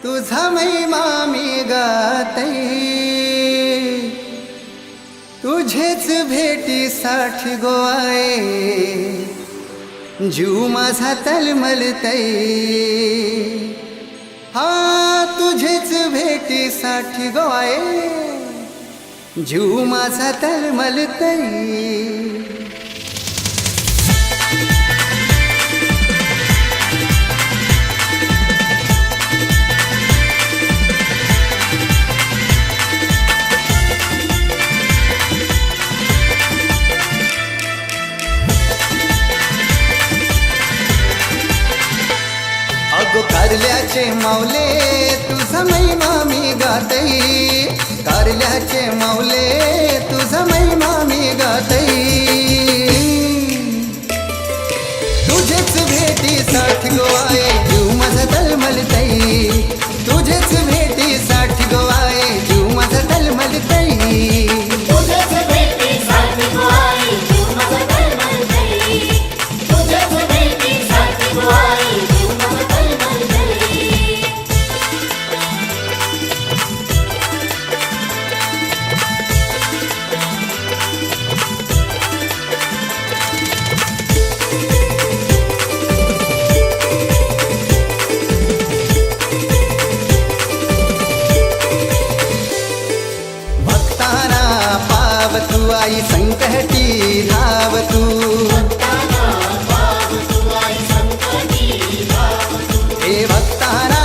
तुझा महिमा मी गातई, तुझेच भेटीसाठी गोवाए, जीव माझा तलमलतई. हा तुझेच भेटीसाठी गोवाए, जीव माझा तलमलतई. अगो कारल्याचे माऊले तुझा महिमा मी गातई, कारल्याचे माऊले तुझा महिमा मी गातई. तुझेच भेटीसाठी गोवाए, जीव माझा तलमलतई. तुझेच भेटीसाठी गोवाए, जीव माझा तलमलतई. तुझेच भेटीसाठी गोवाए, जीव माझा तलमलतई. तुझेच भेटीसाठी गोवाए, जीव माझा तलमलतई. भक्ताना पाव तू आई संकटी धाव तू, हे भक्ताना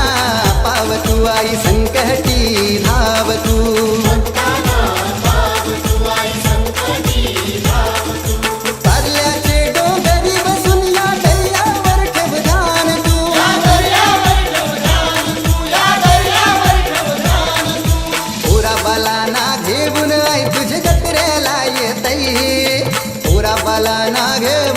पाव तू आई संकटी धाव तू. कारल्याचे डोंगरी बसून या दर्यावर ठेव ध्यान तू. पुरा बालाना घेऊन आई तुझे जत्रेला येतई, पुरा बालाना घेऊन